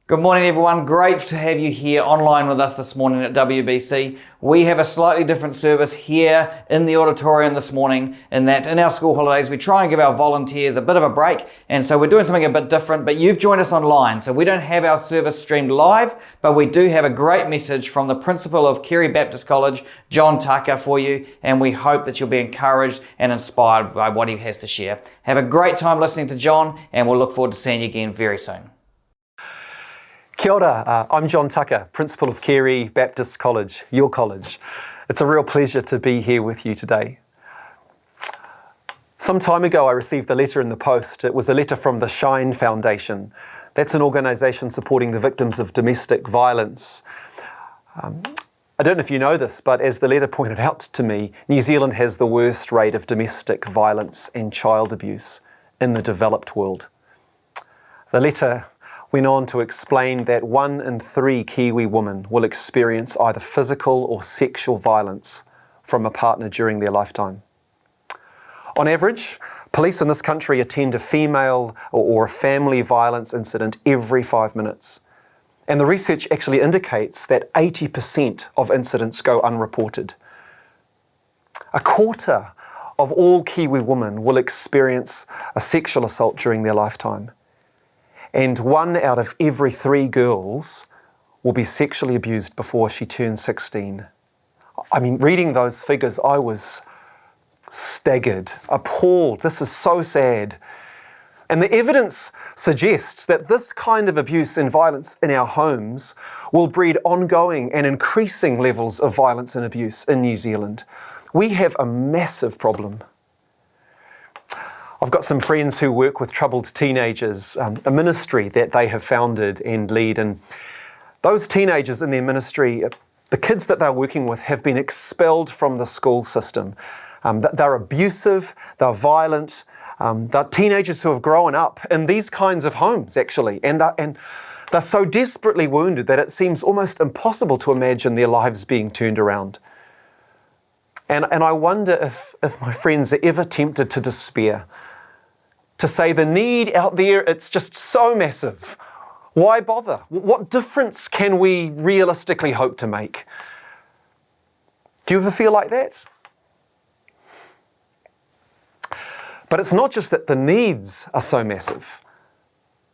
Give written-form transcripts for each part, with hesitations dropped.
Good morning, everyone. Great to have you here online with us this morning at WBC. We have a slightly different service here in the auditorium this morning, in that in our school holidays we try and give our volunteers a bit of a break, and so we're doing something a bit different, but you've joined us online. So we don't have our service streamed live, but we do have a great message from the principal of Carey Baptist College, John Tucker, for you, and we hope that you'll be encouraged and inspired by what he has to share. Have a great time listening to John, and we'll look forward to seeing you again very soon. Kia ora, I'm John Tucker, Principal of Carey Baptist College, your college. It's a real pleasure to be here with you today. Some time ago I received a letter in the post. It was a letter from the Shine Foundation. That's an organisation supporting the victims of domestic violence. I don't know if you know this, but as the letter pointed out to me, New Zealand has the worst rate of domestic violence and child abuse in the developed world. The letter went on to explain that 1 in 3 Kiwi women will experience either physical or sexual violence from a partner during their lifetime. On average, police in this country attend a female or a family violence incident every 5 minutes. And the research actually indicates that 80% of incidents go unreported. A quarter of all Kiwi women will experience a sexual assault during their lifetime. And 1 out of every 3 girls will be sexually abused before she turns 16. I mean, reading those figures, I was staggered, appalled. This is so sad. And the evidence suggests that this kind of abuse and violence in our homes will breed ongoing and increasing levels of violence and abuse in New Zealand. We have a massive problem. I've got some friends who work with troubled teenagers, a ministry that they have founded and lead. And those teenagers in their ministry, the kids that they're working with have been expelled from the school system. They're abusive, they're violent, they're teenagers who have grown up in these kinds of homes, actually. And they're so desperately wounded that it seems almost impossible to imagine their lives being turned around. And I wonder if my friends are ever tempted to despair, to say the need out there, it's just so massive. Why bother? What difference can we realistically hope to make? Do you ever feel like that? But it's not just that the needs are so massive.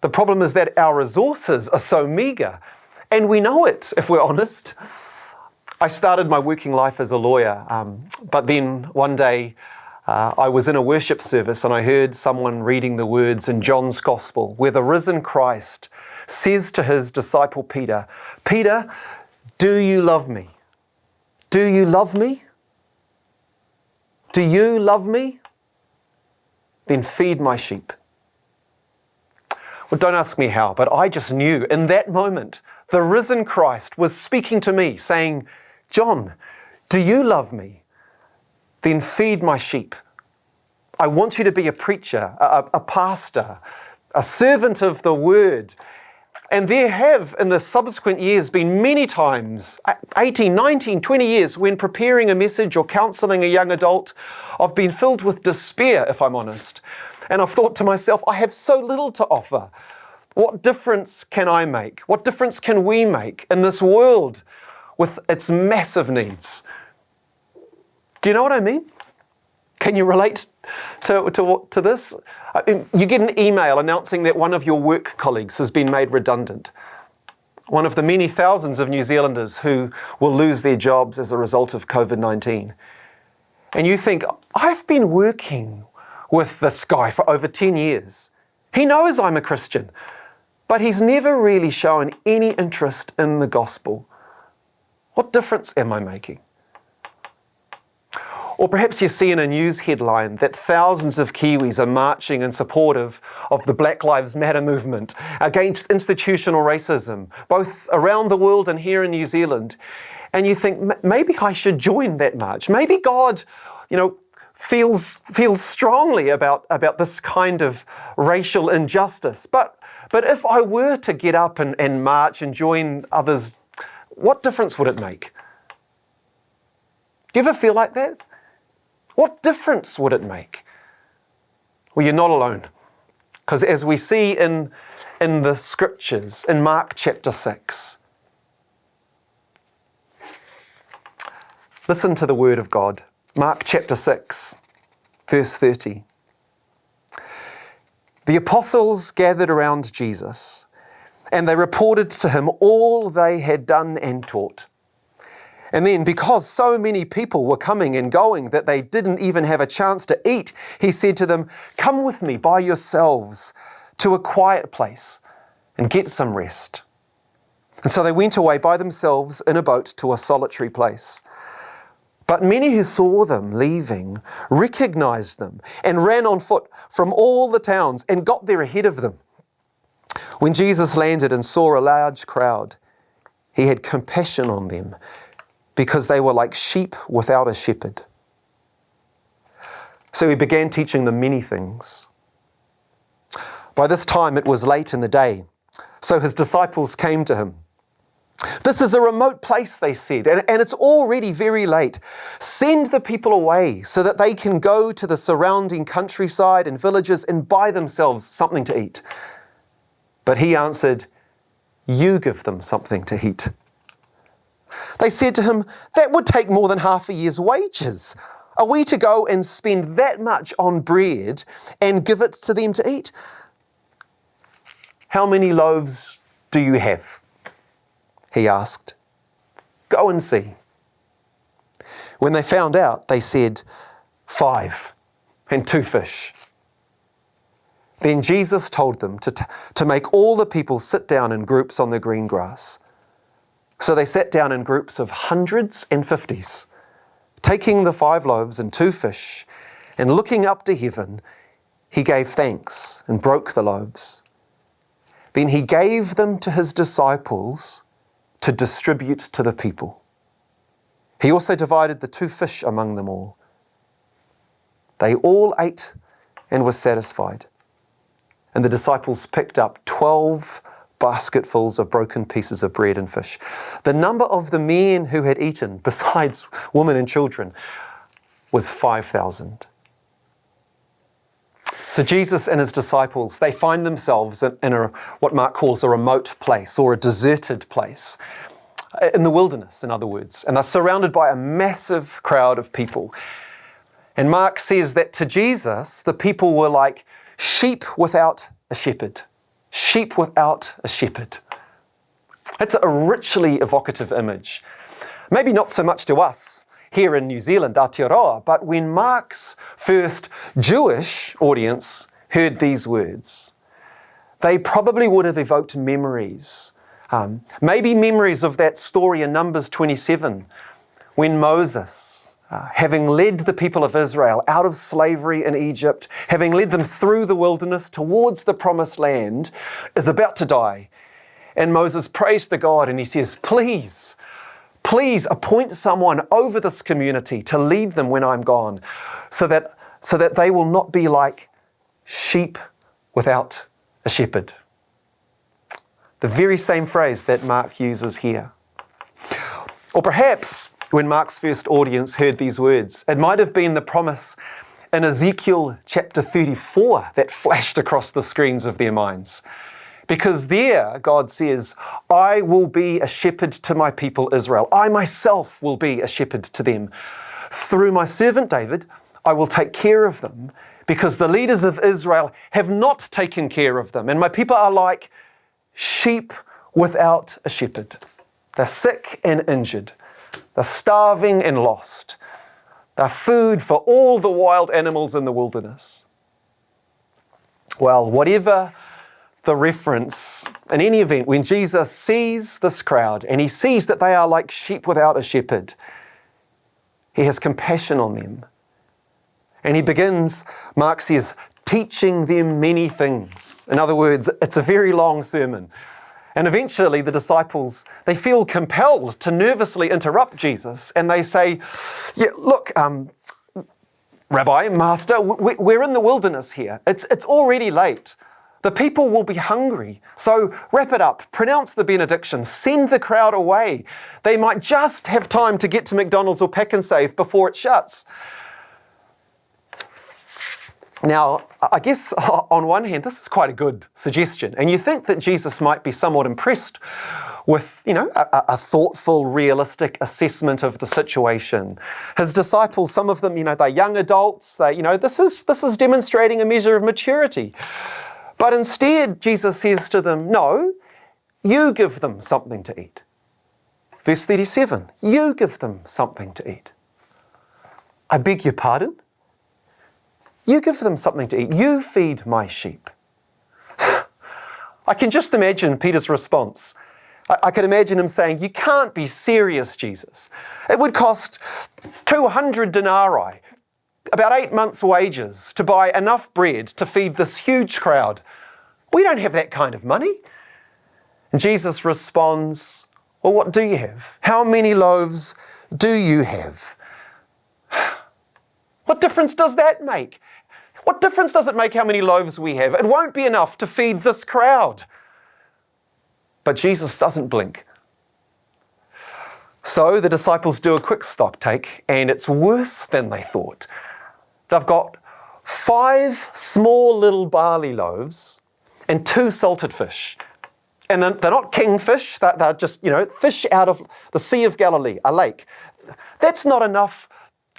The problem is that our resources are so meagre. And we know it, if we're honest. I started my working life as a lawyer, but then one day I was in a worship service and I heard someone reading the words in John's Gospel where the risen Christ says to his disciple Peter, "Peter, do you love me? Do you love me? Do you love me? Then feed my sheep." Well, don't ask me how, but I just knew in that moment the risen Christ was speaking to me saying, "John, do you love me? Then feed my sheep. I want you to be a preacher, a pastor, a servant of the word." And there have, in the subsequent years, been many times, 18, 19, 20 years, when preparing a message or counselling a young adult, I've been filled with despair, if I'm honest. And I've thought to myself, I have so little to offer. What difference can I make? What difference can we make in this world with its massive needs? Do you know what I mean? Can you relate to this? You get an email announcing that one of your work colleagues has been made redundant. One of the many thousands of New Zealanders who will lose their jobs as a result of COVID-19. And you think, I've been working with this guy for over 10 years. He knows I'm a Christian, but he's never really shown any interest in the gospel. What difference am I making? Or perhaps you see in a news headline that thousands of Kiwis are marching in support of the Black Lives Matter movement against institutional racism, both around the world and here in New Zealand. And you think, maybe I should join that march. Maybe God, feels strongly about this kind of racial injustice. But if I were to get up and march and join others, what difference would it make? Do you ever feel like that? What difference would it make? Well, you're not alone. Because as we see in in the scriptures in Mark chapter 6. Listen to the word of God. Mark chapter 6, verse 30. The apostles gathered around Jesus, and they reported to him all they had done and taught. And then, because so many people were coming and going that they didn't even have a chance to eat, he said to them, "Come with me by yourselves to a quiet place and get some rest." And so they went away by themselves in a boat to a solitary place. But many who saw them leaving recognized them and ran on foot from all the towns and got there ahead of them. When Jesus landed and saw a large crowd, he had compassion on them because they were like sheep without a shepherd. So he began teaching them many things. By this time it was late in the day, so his disciples came to him. "This is a remote place," they said, and it's already very late. "Send the people away so that they can go to the surrounding countryside and villages and buy themselves something to eat." But he answered, "You give them something to eat." They said to him, "That would take more than half a year's wages. Are we to go and spend that much on bread and give it to them to eat?" "How many loaves do you have?" he asked. "Go and see." When they found out, they said, 5 and 2 fish. Then Jesus told them to make all the people sit down in groups on the green grass. So they sat down in groups of hundreds and fifties, taking the 5 loaves and 2 fish, and looking up to heaven, he gave thanks and broke the loaves. Then he gave them to his disciples to distribute to the people. He also divided the 2 fish among them all. They all ate and were satisfied. And the disciples picked up 12 basketfuls of broken pieces of bread and fish. The number of the men who had eaten, besides women and children, was 5,000. So Jesus and his disciples, they find themselves in what Mark calls a remote place or a deserted place, in the wilderness, in other words. And they're surrounded by a massive crowd of people. And Mark says that to Jesus, the people were like sheep without a shepherd. Sheep without a shepherd. It's a richly evocative image. Maybe not so much to us here in New Zealand, Aotearoa, but when Mark's first Jewish audience heard these words, they probably would have evoked memories. Maybe memories of that story in Numbers 27, when Moses, having led the people of Israel out of slavery in Egypt, having led them through the wilderness towards the promised land, is about to die. And Moses prays to God and he says, please appoint someone over this community to lead them when I'm gone, so that they will not be like sheep without a shepherd. The very same phrase that Mark uses here. Or perhaps when Mark's first audience heard these words, it might have been the promise in Ezekiel chapter 34 that flashed across the screens of their minds. Because there, God says, I will be a shepherd to my people Israel. I myself will be a shepherd to them. Through my servant David, I will take care of them, because the leaders of Israel have not taken care of them. And my people are like sheep without a shepherd. They're sick and injured. They're starving and lost. They're food for all the wild animals in the wilderness. Well, whatever the reference, in any event, when Jesus sees this crowd and he sees that they are like sheep without a shepherd, he has compassion on them. And he begins, Mark says, teaching them many things. In other words, it's a very long sermon. And eventually the disciples, they feel compelled to nervously interrupt Jesus. And they say, yeah, look, Rabbi, Master, we're in the wilderness here. It's already late. The people will be hungry. So wrap it up, pronounce the benediction, send the crowd away. They might just have time to get to McDonald's or Pack and Save before it shuts. Now, I guess on one hand, this is quite a good suggestion. And you think that Jesus might be somewhat impressed with, a thoughtful, realistic assessment of the situation. His disciples, some of them, they're young adults. This is demonstrating a measure of maturity. But instead, Jesus says to them, no, you give them something to eat. Verse 37, you give them something to eat. I beg your pardon? You give them something to eat. You feed my sheep. I can just imagine Peter's response. I can imagine him saying, you can't be serious, Jesus. It would cost 200 denarii, about 8 months' wages, to buy enough bread to feed this huge crowd. We don't have that kind of money. And Jesus responds, well, what do you have? How many loaves do you have? What difference does that make? What difference does it make how many loaves we have? It won't be enough to feed this crowd. But Jesus doesn't blink. So the disciples do a quick stock take, and it's worse than they thought. They've got 5 small little barley loaves and 2 salted fish. And they're not kingfish, they're just, fish out of the Sea of Galilee, a lake. That's not enough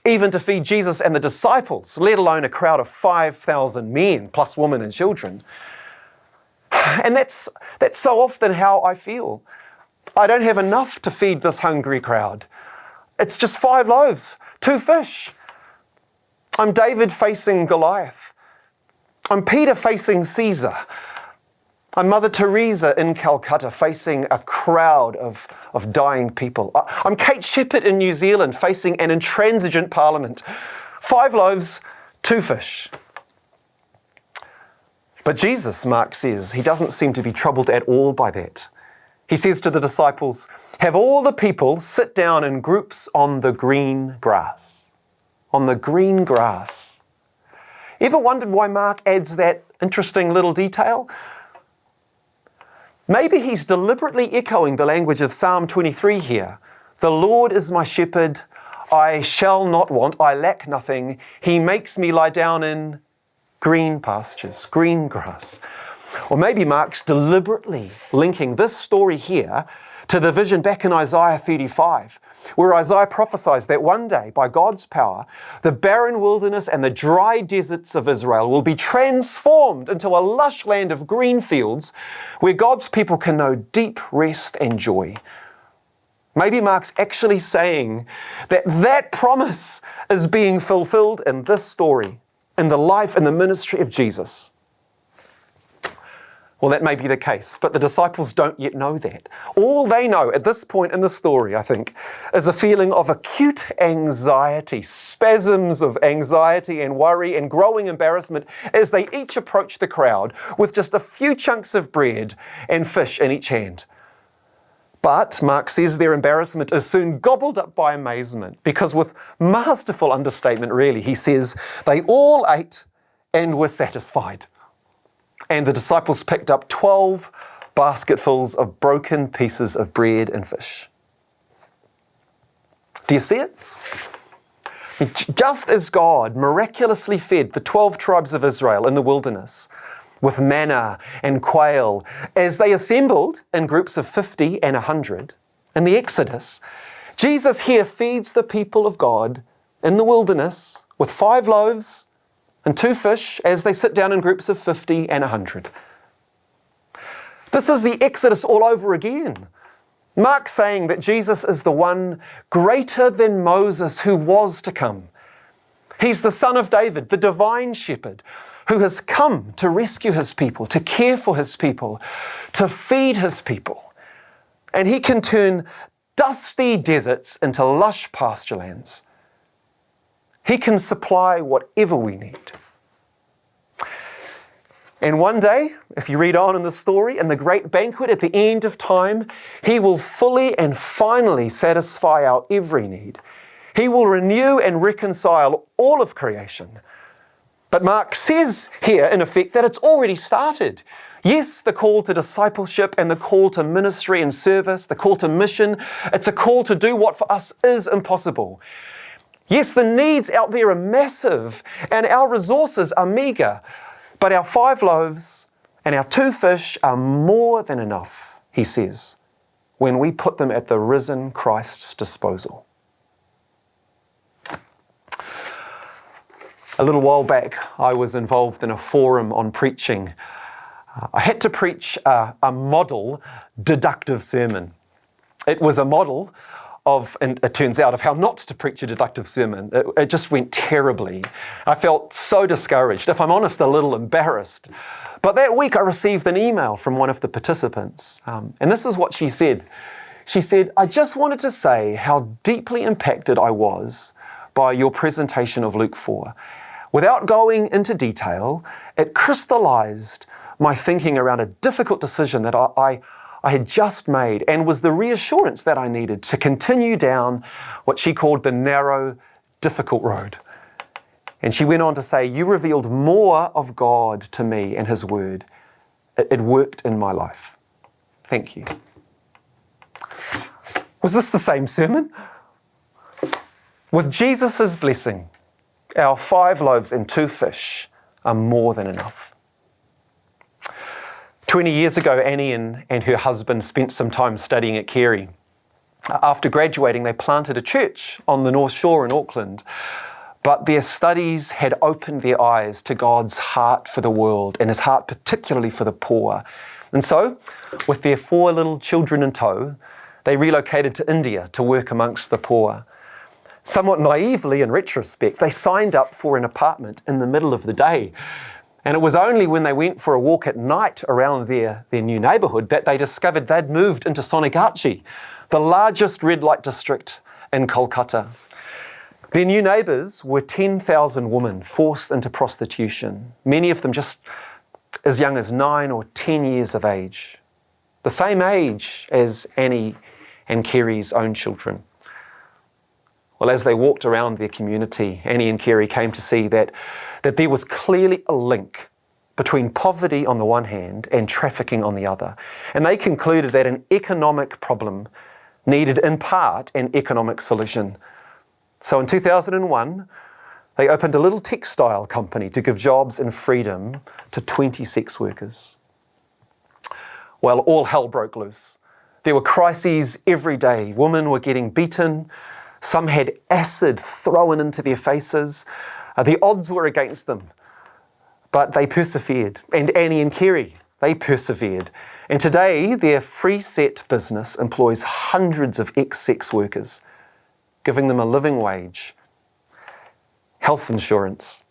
even to feed Jesus and the disciples, let alone a crowd of 5,000 men, plus women and children. And that's so often how I feel. I don't have enough to feed this hungry crowd. It's just 5 loaves, 2 fish. I'm David facing Goliath. I'm Peter facing Caesar. I'm Mother Teresa in Calcutta facing a crowd of dying people. I'm Kate Shepherd in New Zealand facing an intransigent parliament. 5 loaves, 2 fish. But Jesus, Mark says, he doesn't seem to be troubled at all by that. He says to the disciples, have all the people sit down in groups on the green grass. On the green grass. Ever wondered why Mark adds that interesting little detail? Maybe he's deliberately echoing the language of Psalm 23 here. The Lord is my shepherd, I shall not want, I lack nothing. He makes me lie down in green pastures, green grass. Or maybe Mark's deliberately linking this story here to the vision back in Isaiah 35, where Isaiah prophesies that one day, by God's power, the barren wilderness and the dry deserts of Israel will be transformed into a lush land of green fields where God's people can know deep rest and joy. Maybe Mark's actually saying that that promise is being fulfilled in this story, in the life and the ministry of Jesus. Well, that may be the case, but the disciples don't yet know that. All they know at this point in the story, I think, is a feeling of acute anxiety, spasms of anxiety and worry and growing embarrassment as they each approach the crowd with just a few chunks of bread and fish in each hand. But, Mark says, their embarrassment is soon gobbled up by amazement, because with masterful understatement, really, he says, they all ate and were satisfied. And the disciples picked up 12 basketfuls of broken pieces of bread and fish. Do you see it? Just as God miraculously fed the 12 tribes of Israel in the wilderness with manna and quail as they assembled in groups of 50 and 100 in the Exodus, Jesus here feeds the people of God in the wilderness with 5 loaves and 2 fish as they sit down in groups of 50 and 100. This is the Exodus all over again. Mark's saying that Jesus is the one greater than Moses who was to come. He's the son of David, the divine shepherd, who has come to rescue his people, to care for his people, to feed his people. And he can turn dusty deserts into lush pasture lands. He can supply whatever we need. And one day, if you read on in the story, in the great banquet at the end of time, he will fully and finally satisfy our every need. He will renew and reconcile all of creation. But Mark says here, in effect, that it's already started. Yes, the call to discipleship and the call to ministry and service, the call to mission, it's a call to do what for us is impossible. Yes, the needs out there are massive and our resources are meagre, but our 5 loaves and our 2 fish are more than enough, he says, when we put them at the risen Christ's disposal. A little while back, I was involved in a forum on preaching. I had to preach a model deductive sermon. It was a model of, and it turns out, of how not to preach a deductive sermon. It just went terribly. I felt so discouraged, if I'm honest, a little embarrassed. But that week I received an email from one of the participants, and this is what she said. She said, "I just wanted to say how deeply impacted I was by your presentation of Luke 4. Without going into detail, it crystallized my thinking around a difficult decision that I had just made and was the reassurance that I needed to continue down what she called the narrow, difficult road." And she went on to say, "You revealed more of God to me and His Word. It worked in my life. Thank you." Was this the same sermon? With Jesus' blessing, our 5 loaves and 2 fish are more than enough. 20 years ago, Annie and her husband spent some time studying at Carey. After graduating, they planted a church on the North Shore in Auckland. But their studies had opened their eyes to God's heart for the world and His heart particularly for the poor. And so, with their 4 little children in tow, they relocated to India to work amongst the poor. Somewhat naively, in retrospect, they signed up for an apartment in the middle of the day. And it was only when they went for a walk at night around their new neighbourhood that they discovered they'd moved into Sonagachi, the largest red light district in Kolkata. Their new neighbours were 10,000 women forced into prostitution, many of them just as young as 9 or 10 years of age, the same age as Annie and Carey's own children. Well, as they walked around their community, Annie and Carey came to see that there was clearly a link between poverty on the one hand and trafficking on the other. And they concluded that an economic problem needed in part an economic solution. So in 2001, they opened a little textile company to give jobs and freedom to 20 sex workers. Well, all hell broke loose. There were crises every day. Women were getting beaten. Some had acid thrown into their faces. The odds were against them, but they persevered. And Annie and Carey, they persevered. And today, their free-set business employs hundreds of ex-sex workers, giving them a living wage, health insurance,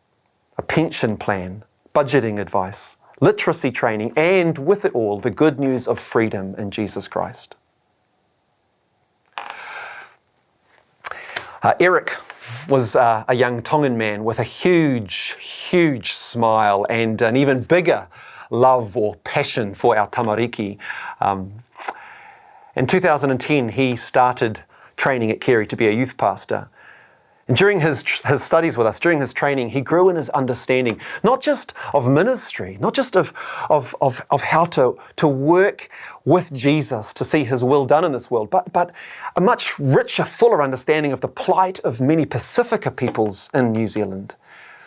a pension plan, budgeting advice, literacy training, and with it all, the good news of freedom in Jesus Christ. Eric was a young Tongan man with a huge, huge smile and an even bigger love or passion for our tamariki. In 2010, he started training at Carey to be a youth pastor. And during his studies with us, during his training, he grew in his understanding, not just of ministry, not just of how to work with Jesus to see His will done in this world, but a much richer, fuller understanding of the plight of many Pacifica peoples in New Zealand.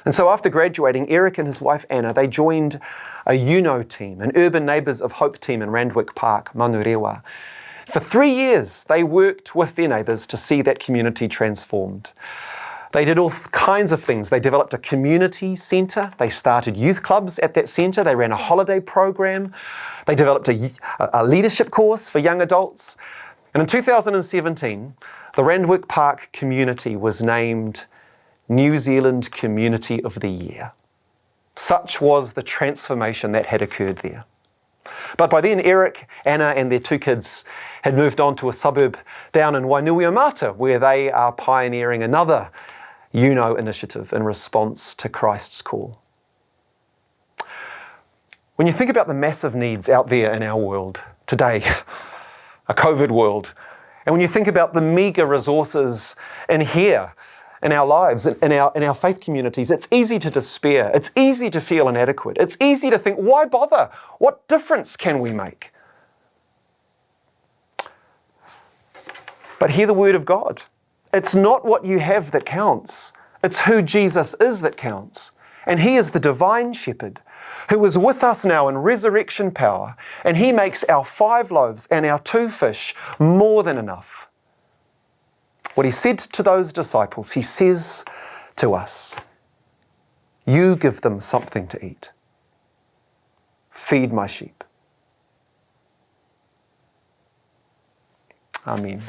And so after graduating, Eric and his wife Anna, they joined a UNO team, an Urban Neighbours of Hope team in Randwick Park, Manurewa. For 3 years, they worked with their neighbours to see that community transformed. They did all kinds of things. They developed a community centre. They started youth clubs at that centre. They ran a holiday program. They developed a leadership course for young adults. And in 2017, the Randwick Park community was named New Zealand Community of the Year. Such was the transformation that had occurred there. But by then, Eric, Anna and their 2 kids had moved on to a suburb down in Wainuiomata, where they are pioneering another UNO initiative in response to Christ's call. When you think about the massive needs out there in our world today, a COVID world, and when you think about the meagre resources in here, in our lives, in our faith communities, it's easy to despair. It's easy to feel inadequate. It's easy to think, why bother? What difference can we make? But hear the word of God It's not what you have that counts. It's who Jesus is that counts. And He is the divine shepherd who is with us now in resurrection power, and He makes our 5 loaves and our 2 fish more than enough. What He said to those disciples, He says to us, you give them something to eat. Feed my sheep. Amen.